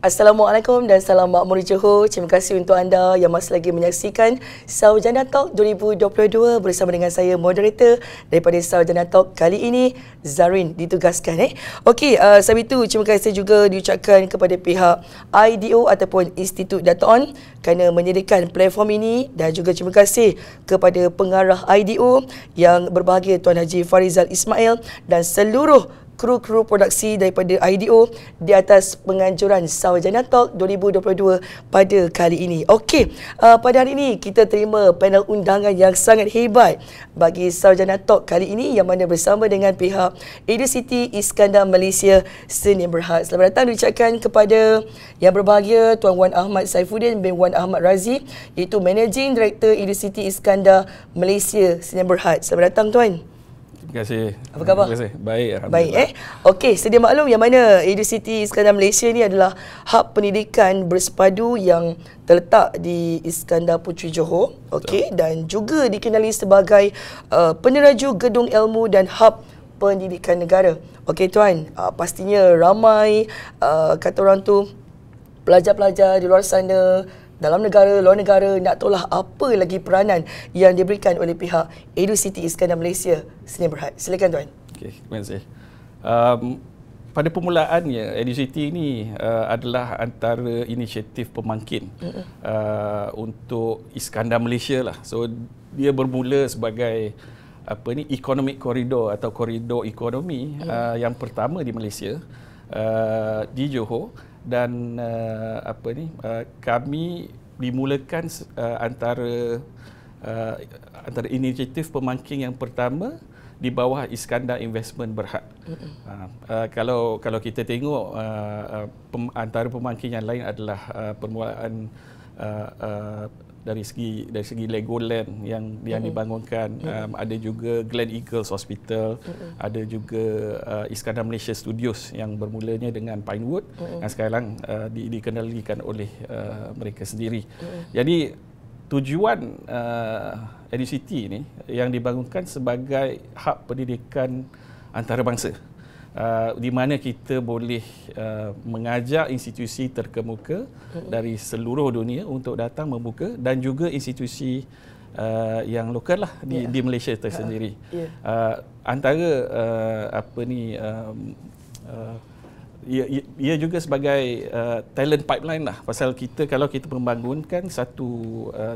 Assalamualaikum dan salam makmur Johor. Terima kasih untuk anda yang masih lagi menyaksikan Sarjana Talk 2022 bersama dengan saya, moderator daripada Sarjana Talk kali ini, Zarin ditugaskan. Okey, sebab itu terima kasih juga diucapkan kepada pihak IDO ataupun Institut Data On kerana menyediakan platform ini, dan juga terima kasih kepada pengarah IDO yang berbahagia Tuan Haji Farizal Ismail dan seluruh kru-kru produksi daripada IDO di atas penganjuran Sarjana Talk 2022 pada kali ini. Okey, pada hari ini kita terima panel undangan yang sangat hebat bagi Sarjana Talk kali ini, yang mana bersama dengan pihak Edusiti Iskandar Malaysia Sdn Bhd. Selamat datang diucapkan kepada yang berbahagia Tuan Wan Ahmad Saifuddin bin Wan Ahmad Razi, iaitu Managing Director Edusiti Iskandar Malaysia Sdn Bhd. Selamat datang Tuan. Terima kasih. Apa khabar? Terima kasih. Baik, Baik. alhamdulillah. Okey, sedia maklum yang mana Edusiti Iskandar Malaysia ni adalah hub pendidikan bersepadu yang terletak di Iskandar Puteri Johor. Okey, dan juga dikenali sebagai peneraju gedung ilmu dan hub pendidikan negara. Okey Tuan, pastinya ramai kata orang tu pelajar-pelajar di luar sana, dalam negara, luar negara, nak tahulah apa lagi peranan yang diberikan oleh pihak Edusiti Iskandar Malaysia Sdn Bhd. Silakan Tuan. Okey, terima kasih. Pada permulaannya, Edusiti ini adalah antara inisiatif pemangkin untuk Iskandar Malaysia lah. So dia bermula sebagai economic corridor atau koridor ekonomi yang pertama di Malaysia, di Johor. Dan kami dimulakan antara inisiatif pemangkin yang pertama di bawah Iskandar Investment Berhad. Kalau kita tengok antara pemangkin yang lain adalah permulaan dari segi Legoland yang dibangunkan, ada juga Glen Eagles Hospital, ada juga Iskandar Malaysia Studios yang bermulanya dengan Pinewood, yang sekarang dikendalikan oleh mereka sendiri. Jadi tujuan Edusiti ini yang dibangunkan sebagai hub pendidikan antarabangsa, di mana kita boleh mengajak institusi terkemuka dari seluruh dunia untuk datang membuka, dan juga institusi yang lokal lah di Malaysia tersendiri. Antara ia juga sebagai talent pipeline lah, pasal kalau kita membangunkan satu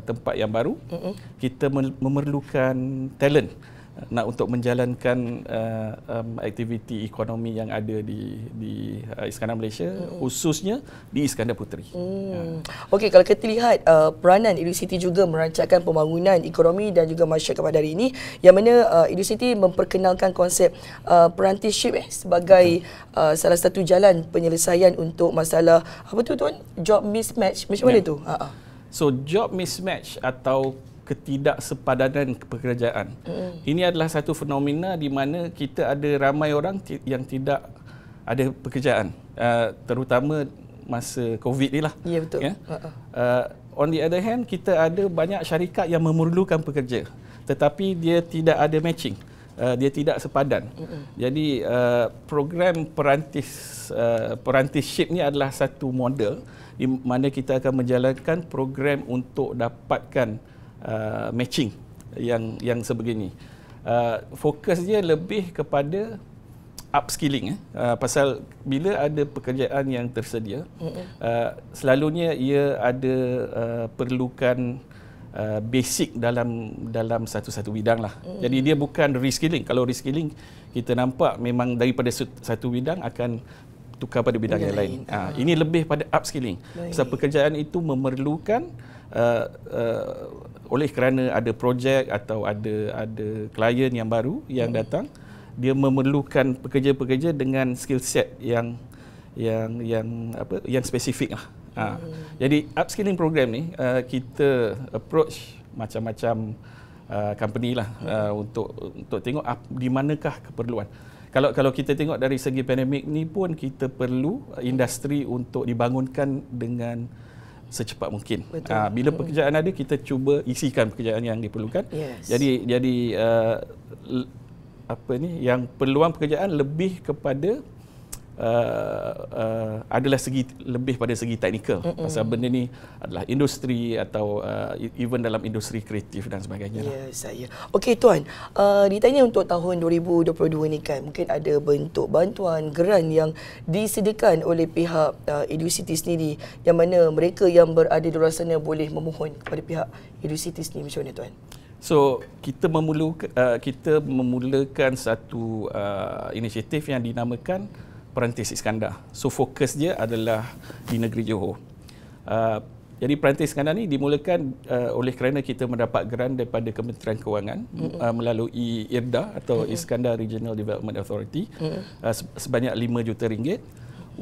tempat yang baru, kita memerlukan talent untuk menjalankan aktiviti ekonomi yang ada di Iskandar Malaysia, khususnya di Iskandar Puteri. Okey, kalau kita lihat peranan Edusiti juga merancangkan pembangunan ekonomi dan juga masyarakat pada hari ini, yang mana Edusiti memperkenalkan konsep apprenticeship sebagai salah satu jalan penyelesaian untuk masalah apa tu Tuan? Job mismatch. Macam mana tu? So job mismatch atau ketidaksepadanan pekerjaan. Ini adalah satu fenomena di mana kita ada ramai orang yang tidak ada pekerjaan, terutama masa COVID ni lah. Ya, betul. On the other hand, kita ada banyak syarikat yang memerlukan pekerja, tetapi dia tidak ada matching, dia tidak sepadan. Jadi program perantisship ni adalah satu model di mana kita akan menjalankan program untuk dapatkan matching yang sebegini. Fokus dia lebih kepada upskilling, pasal bila ada pekerjaan yang tersedia, selalunya ia ada perlukan basic dalam satu bidang lah. Jadi dia bukan reskilling. Kalau reskilling kita nampak memang daripada satu bidang akan tukar pada bidang yang lain. Ini lebih pada upskilling. Pasal pekerjaan itu memerlukan oleh kerana ada projek atau ada klien yang baru yang datang, dia memerlukan pekerja-pekerja dengan skill set yang spesifik lah. Jadi upskilling program ni kita approach macam-macam company lah untuk tengok di manakah keperluan. Kalau kita tengok dari segi pandemik ni pun, kita perlu industri untuk dibangunkan dengan secepat mungkin. Bila pekerjaan ada, kita cuba isikan pekerjaan yang diperlukan. Jadi yang peluang pekerjaan lebih kepada adalah segi lebih pada segi teknikal. Pasal benda ni adalah industri atau even dalam industri kreatif dan sebagainya. Ya, saya. Okey Tuan, ditanya untuk tahun 2022 ni kan, mungkin ada bentuk bantuan, geran yang disediakan oleh pihak Edusiti sendiri, yang mana mereka yang berada di luar sana boleh memohon kepada pihak Edusiti sendiri. Macam mana Tuan? So, kita memulakan satu inisiatif yang dinamakan Perantis Iskandar. So, fokus dia adalah di negeri Johor. Jadi, Perantis Iskandar ni dimulakan oleh kerana kita mendapat geran daripada Kementerian Kewangan melalui IRDA atau Iskandar Regional Development Authority sebanyak RM5 juta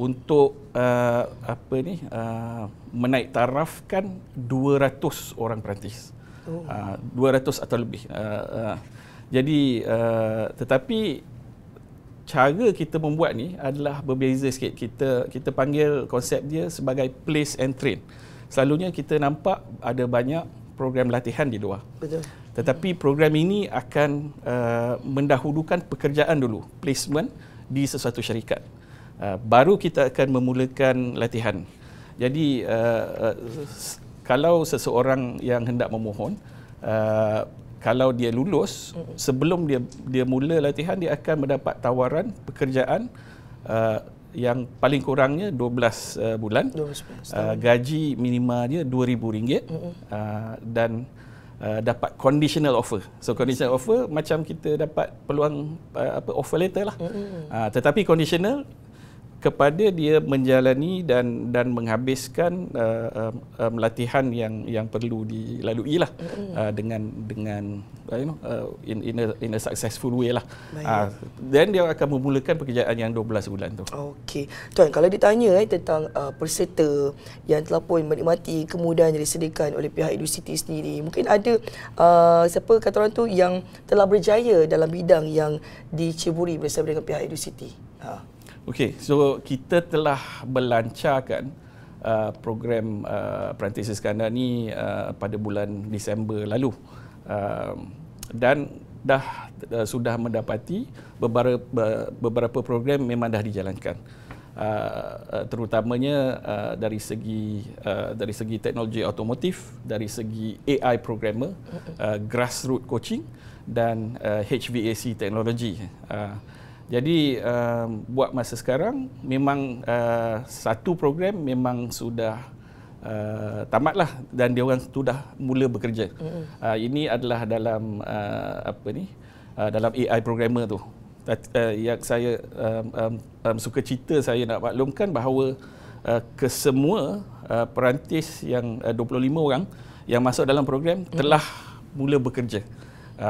untuk menaik tarafkan 200 orang perantis. 200 atau lebih. Jadi, tetapi cara kita membuat ni adalah berbeza sikit. Kita panggil konsep dia sebagai place and train. Selalunya kita nampak ada banyak program latihan di luar. Betul. Tetapi program ini akan mendahulukan pekerjaan dulu, placement di sesuatu syarikat. Baru kita akan memulakan latihan. Jadi kalau seseorang yang hendak memohon, kalau dia lulus, sebelum dia mula latihan, dia akan mendapat tawaran pekerjaan yang paling kurangnya 12 bulan. 12 gaji minima dia RM2,000 dan dapat conditional offer. So conditional offer macam kita dapat peluang offer letter lah. Tetapi conditional kepada dia menjalani dan menghabiskan latihan yang perlu dilalui lah dengan in a successful way lah. Then dia akan memulakan pekerjaan yang 12 bulan tu. Okey. Tuan, kalau ditanya tentang peserta yang telah pun menikmati kemudahan yang disediakan oleh pihak Edusiti sendiri, mungkin ada siapa kata orang tu yang telah berjaya dalam bidang yang diceburi bersama dengan pihak Edusiti. Okey, so kita telah melancarkan program Perantis Iskandar ni pada bulan Disember lalu dan sudah mendapati beberapa program memang dah dijalankan, terutamanya dari segi teknologi otomotif, dari segi AI programmer, grassroots coaching dan HVAC teknologi. Jadi buat masa sekarang memang satu program memang sudah tamatlah dan dia orang sudah mula bekerja. Ini adalah dalam dalam AI programmer tu. Yang saya suka cerita, saya nak maklumkan bahawa kesemua perantis yang 25 orang yang masuk dalam program telah mula bekerja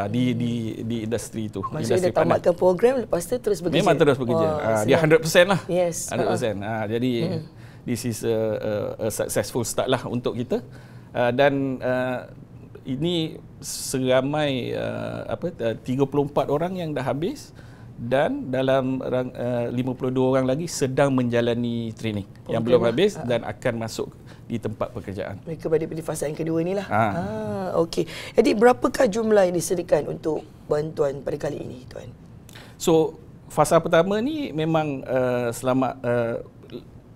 di industri itu. Maksudnya dia tamatkan program, lepas tu terus bekerja? Memang terus bekerja. Dia 100% lah. Yes. 100%. Jadi this is a successful start lah untuk kita. Dan ini seramai 34 orang yang dah habis dan dalam 52 orang lagi sedang menjalani training yang belum habis dan akan masuk di tempat pekerjaan. Mereka berada di fasa yang kedua inilah. Okey. Jadi berapakah jumlah yang disediakan untuk bantuan pada kali ini, Tuan? So, fasa pertama ni memang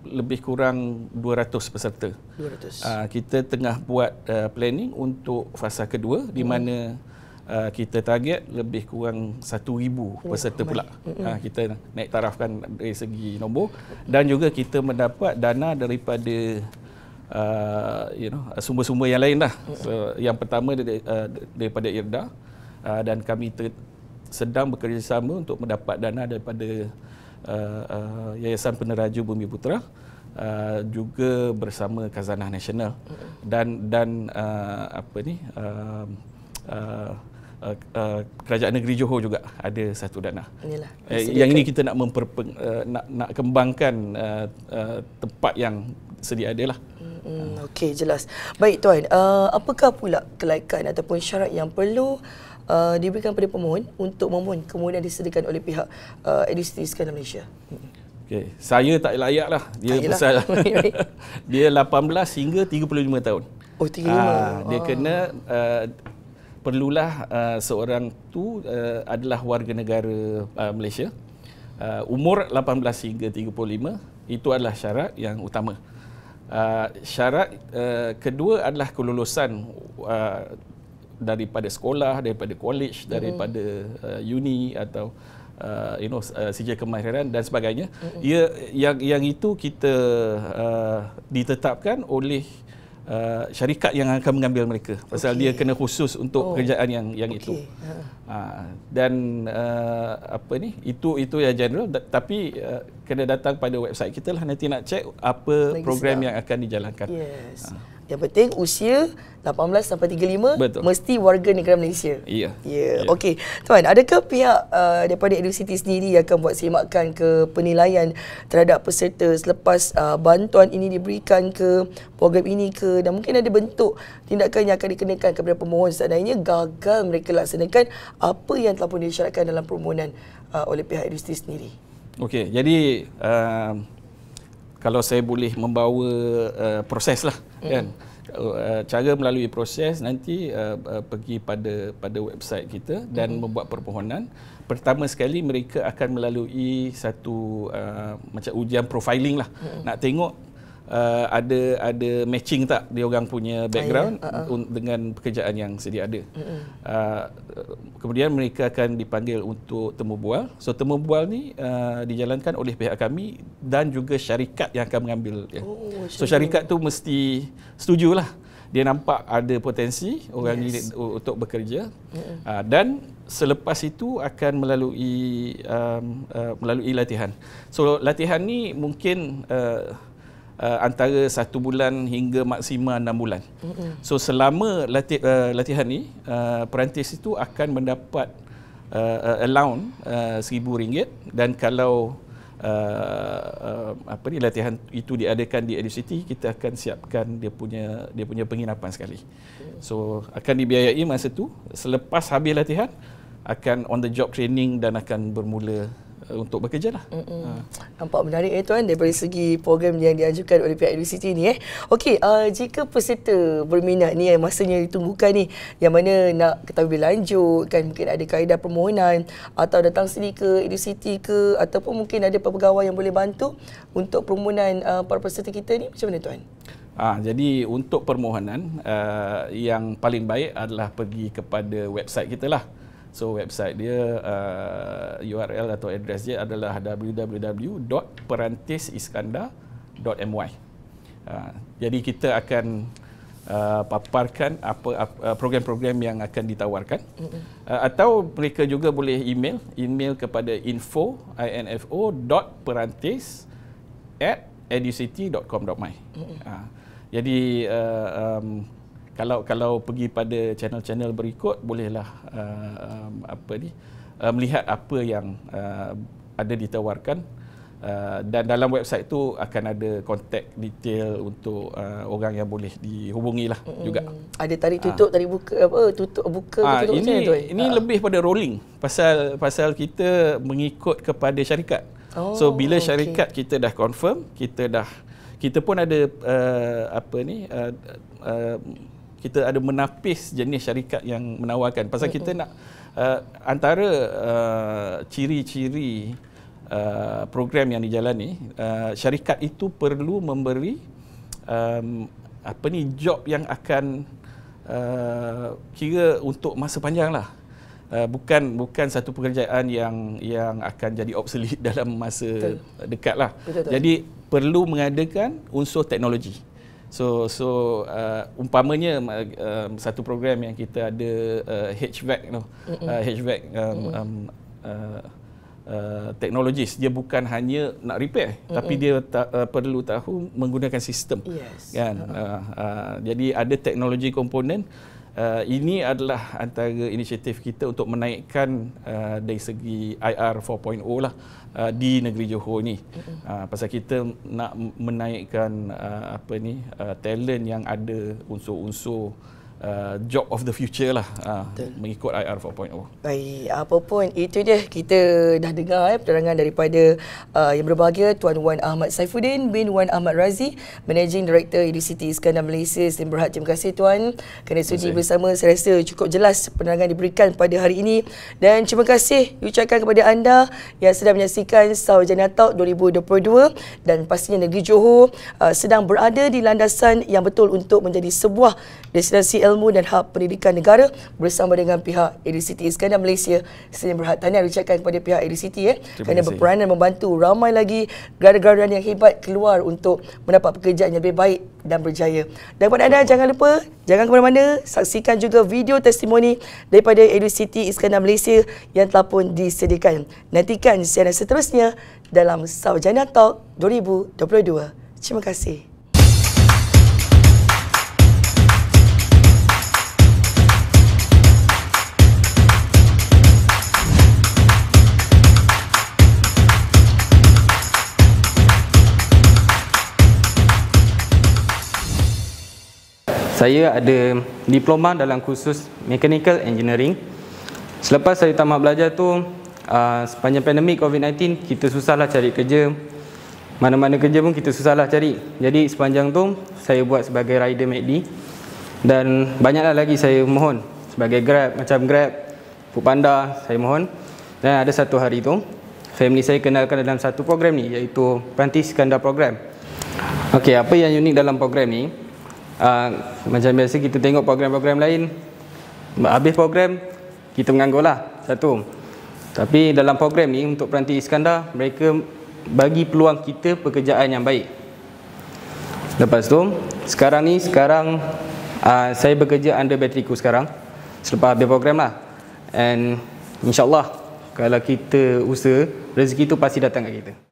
lebih kurang 200 peserta. 200. Kita tengah buat planning untuk fasa kedua di mana kita target lebih kurang 1,000 peserta pula. Kita naik tarafkan dari segi nombor dan juga kita mendapat dana daripada sumber-sumber yang lain lah. So, yang pertama daripada IRDA dan kami sedang bekerjasama untuk mendapat dana daripada Yayasan Peneraju Bumi Putera, juga bersama Khazanah Nasional dan Kerajaan Negeri Johor juga ada satu dana. Yang ini kita nak nak kembangkan tempat yang sedia ada lah. Okey, jelas. Baik Tuan, apakah pula kelaikan ataupun syarat yang perlu diberikan kepada pemohon untuk memohon kemudian disediakan oleh pihak Edusiti Iskandar Malaysia? Okey, saya tak layak lah. Dia besar. Dia 18 hingga 35 tahun. Oh, 35. Dia kena perlulah seorang tu adalah warga negara Malaysia umur 18 hingga 35 itu adalah syarat yang utama. Syarat kedua adalah kelulusan daripada sekolah, daripada college, daripada uni atau sijil kemahiran dan sebagainya. Yang itu kita ditetapkan oleh syarikat yang akan mengambil mereka, pasal dia kena khusus untuk pekerjaan yang itu. Dan itu yang general, tapi kena datang pada website kita lah, nanti nak cek apa lagi program yang akan dijalankan. Yes. Yang penting usia 18 sampai 35 Betul. mesti warga negara Malaysia. Ya. Yeah. Okey. Tuan, adakah pihak daripada EduCity sendiri akan buat semakan ke penilaian terhadap peserta selepas bantuan ini diberikan ke program ini ke, dan mungkin ada bentuk tindakan yang akan dikenakan kepada pemohon seandainya gagal mereka laksanakan apa yang telah pun disyaratkan dalam permohonan oleh pihak EduCity sendiri? Okey, jadi kalau saya boleh membawa proses lah, kan. Cara melalui proses nanti pergi pada website kita dan membuat permohonan. Pertama sekali mereka akan melalui satu macam ujian profiling lah. Nak tengok ada matching tak dia orang punya background dengan pekerjaan yang sedia ada. Kemudian mereka akan dipanggil untuk temu bual. So temu bual ni dijalankan oleh pihak kami dan juga syarikat yang akan mengambil dia. So syarikat tu mesti setujulah. Dia nampak ada potensi orang ini untuk bekerja. Dan selepas itu akan melalui latihan. So latihan ni mungkin antara 1 bulan hingga maksima 6 bulan. So selama latihan ni, perantis itu akan mendapat allowance RM1,000, dan kalau latihan itu diadakan di EduCity, kita akan siapkan dia punya penginapan sekali. So akan dibiayai masa tu. Selepas habis latihan akan on the job training dan akan bermula untuk bekerja lah. Nampak menarik tuan daripada segi program yang diajukan oleh pihak EduCity ni. Okey, jika peserta berminat ni masanya ditunggukan ni, yang mana nak ketahui lebih lanjut kan, mungkin ada kaedah permohonan atau datang sini ke EduCity ke, ataupun mungkin ada pegawai yang boleh bantu untuk permohonan para peserta kita ni, macam mana tuan? Jadi untuk permohonan yang paling baik adalah pergi kepada website kita lah. So website dia URL atau address dia adalah www.perantisiskandar.my. Jadi kita akan paparkan apa program-program yang akan ditawarkan. Atau mereka juga boleh email kepada info@perantis@educity.com.my. Jadi kalau pergi pada channel-channel berikut, bolehlah melihat apa yang ada ditawarkan, dan dalam website tu akan ada kontak detail untuk orang yang boleh dihubungi lah juga. Ada tarik tutup, tarik buka, tutup buka tutup macam tu. Ini lebih pada rolling, pasal kita mengikut kepada syarikat. So bila syarikat kita dah confirm, kita pun ada kita ada menapis jenis syarikat yang menawarkan. Pasal kita nak antara ciri-ciri program yang dijalani, syarikat itu perlu memberi job yang akan kira untuk masa panjang lah. Bukan satu pekerjaan yang akan jadi obsolete dalam masa dekat lah. Jadi perlu mengadakan unsur teknologi. So umpamanya satu program yang kita ada HVAC technologies, dia bukan hanya nak repair, tapi dia perlu tahu menggunakan sistem. Kan? Jadi ada teknologi komponen. Ini adalah antara inisiatif kita untuk menaikkan dari segi IR 4.0 lah di negeri Johor ni. Pasal kita nak menaikkan talent yang ada unsur-unsur job of the future lah, mengikut IR 4.0. Baik, apa pun itu dia, kita dah dengar penerangan daripada yang berbahagia Tuan Wan Ahmad Saifuddin bin Wan Ahmad Razi, Managing Director Edcity Iskandar Malaysia. Sdn Bhd. Terima kasih Tuan kerana sudi bersama. Saya rasa cukup jelas penerangan diberikan pada hari ini, dan terima kasih diucapkan kepada anda yang sedang menyaksikan Sarjana Talk 2022, dan pastinya negeri Johor sedang berada di landasan yang betul untuk menjadi sebuah destinasi ilmu dan hub pendidikan negara bersama dengan pihak Edcity Iskandar Malaysia. Sdn Bhd. Tahniah diucapkan kepada pihak Edcity kerana berperanan membantu ramai lagi graduan yang hebat keluar untuk mendapat pekerjaan yang lebih baik dan berjaya. Dan kepada anda, jangan lupa, jangan ke mana-mana, saksikan juga video testimoni daripada Edcity Iskandar Malaysia yang telah pun disediakan. Nantikan siaran seterusnya dalam Sarjana Talk 2022. Terima kasih. Saya ada diploma dalam kursus Mechanical Engineering. Selepas saya tamat belajar tu, sepanjang pandemik COVID-19, kita susahlah cari kerja. Mana-mana kerja pun kita susahlah cari. Jadi sepanjang tu, saya buat sebagai rider MACD. Dan banyaklah lagi saya mohon sebagai Grab, macam Grab, Foodpanda, saya mohon. Dan ada satu hari tu, family saya kenalkan dalam satu program ni, iaitu Perantis Iskandar Program. Okey, apa yang unik dalam program ni? Macam biasa kita tengok program-program lain, habis program kita menganggur lah, satu. Tapi dalam program ni untuk Perantis Iskandar, mereka bagi peluang kita pekerjaan yang baik. Lepas tu sekarang saya bekerja under Bateriku sekarang selepas habis program lah. And insyaAllah kalau kita usaha, rezeki tu pasti datang kat kita.